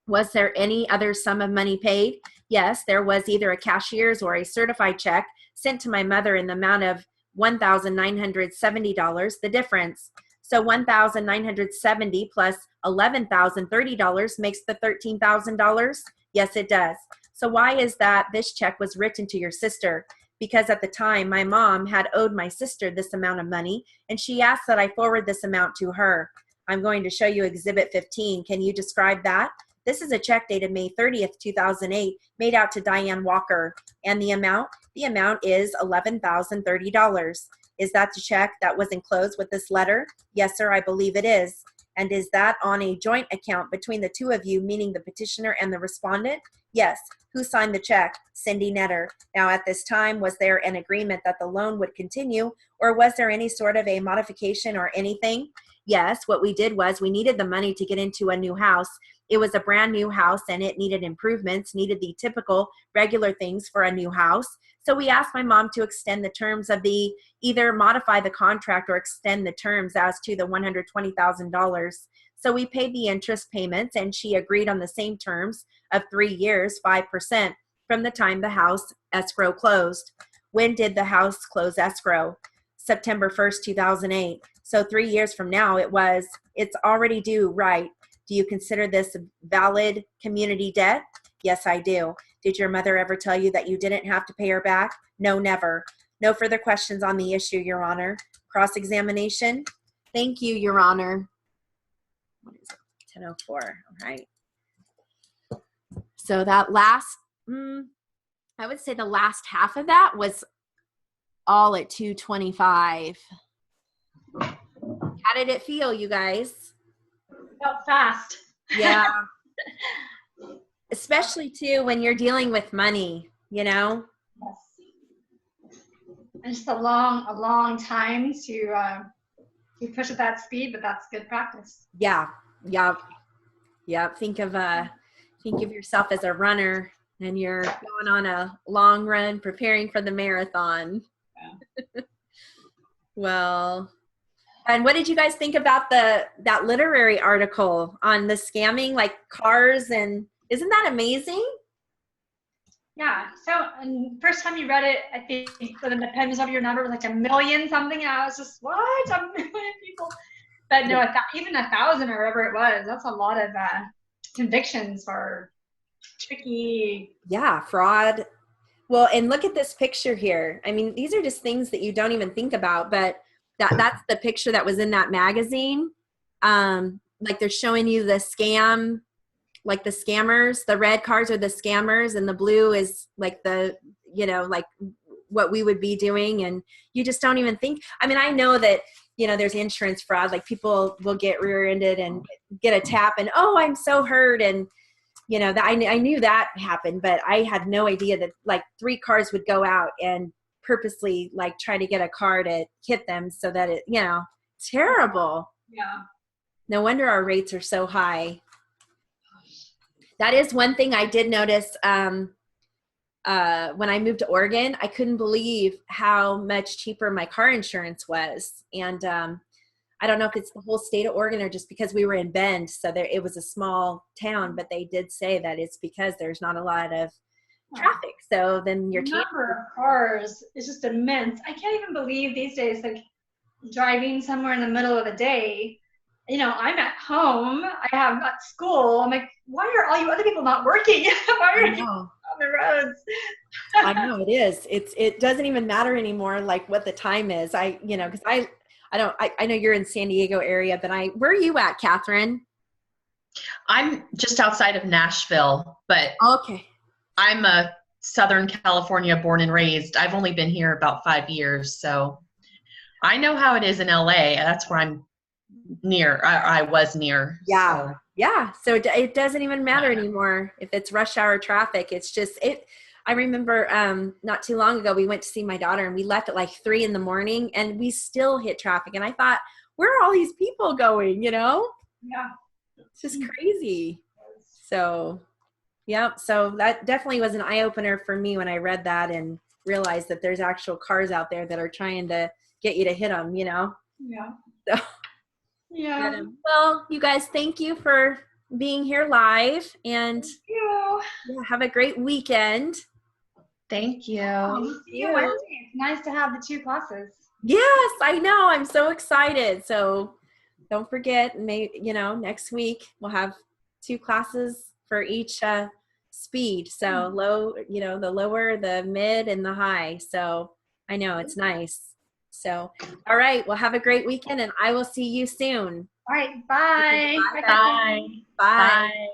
Was there any other sum of money paid? Yes, there was either a cashier's or a certified check sent to my mother in the amount of $1,970, the difference. So $1,970 plus $11,030 makes the $13,000? Yes, it does. So why is that this check was written to your sister? Because at the time, my mom had owed my sister this amount of money, and she asked that I forward this amount to her. I'm going to show you Exhibit 15. Can you describe that? This is a check dated May 30th, 2008, made out to Diane Walker. And the amount? The amount is $11,030. Is that the check that was enclosed with this letter? Yes, sir, I believe it is. And is that on a joint account between the two of you, meaning the petitioner and the respondent? Yes. Who signed the check? Cindy Netter. Now, at this time, was there an agreement that the loan would continue, or was there any sort of a modification or anything? Yes, what we did was we needed the money to get into a new house. It was a brand new house and it needed improvements, needed the typical regular things for a new house. So we asked my mom to extend the terms of either modify the contract or extend the terms as to the $120,000. So we paid the interest payments and she agreed on the same terms of 3 years, 5% from the time the house escrow closed. When did the house close escrow? September 1st, 2008. So 3 years from now, it's already due, right? Do you consider this valid community debt? Yes, I do. Did your mother ever tell you that you didn't have to pay her back? No, never. No further questions on the issue, Your Honor. Cross-examination. Thank you, Your Honor. What is it? 10:04. All right. So that last, I would say the last half of that was all at 2:25. How did it feel, you guys? Felt fast. Yeah. Especially too when you're dealing with money, you know? Yes. And just a long time to push at that speed, but that's good practice. Yeah. Yep. Yep. Think of yourself as a runner and you're going on a long run preparing for the marathon. Yeah. Well, and what did you guys think about that literary article on the scamming, like cars, and isn't that amazing? Yeah. So, first time you read it, I think when the pen was over your number was like 1 million something, and I was just, what? 1 million people? But no, even 1,000 or whatever it was, that's a lot of convictions for tricky. Yeah, fraud. Well, and look at this picture here. I mean, these are just things that you don't even think about, but that's the picture that was in that magazine. Like they're showing you the scam, like the scammers. The red cars are the scammers and the blue is like the, like what we would be doing. And you just don't even think. I mean, I know that, there's insurance fraud, like people will get rear-ended and get a tap and, oh, I'm so hurt. And, that I knew that happened, but I had no idea that like 3 cars would go out and purposely like try to get a car to hit them so that it, terrible. Yeah. No wonder our rates are so high. That is one thing I did notice when I moved to Oregon. I couldn't believe how much cheaper my car insurance was. And I don't know if it's the whole state of Oregon or just because we were in Bend. So it was a small town, but they did say that it's because there's not a lot of traffic. So then your number of cars is just immense. I can't even believe these days, like driving somewhere in the middle of the day, I'm at home, I have at school. I'm like, why are all you other people not working? Why are you on the roads? I know it is. It doesn't even matter anymore, like what the time is. Because I know you're in San Diego area, but where are you at, Catherine? I'm just outside of Nashville, but okay. I'm a Southern California born and raised. I've only been here about 5 years, so I know how it is in LA. That's where I'm near. I was near. Yeah. So. Yeah. So it doesn't even matter anymore if it's rush hour traffic. It's just I remember not too long ago, we went to see my daughter and we left at like 3 a.m. and we still hit traffic. And I thought, where are all these people going? Yeah. It's just crazy. So, yeah. So that definitely was an eye opener for me when I read that and realized that there's actual cars out there that are trying to get you to hit them, Yeah. So, yeah. Well, you guys, thank you for being here live and have a great weekend. Thank you. See you Wednesday. It's nice to have the 2 classes. Yes, I know. I'm so excited. So don't forget, next week we'll have 2 classes for each speed. So low, the lower, the mid, and the high. So I know it's nice. So, all right. Well, have a great weekend and I will see you soon. All right. Bye. Bye. Bye. Bye.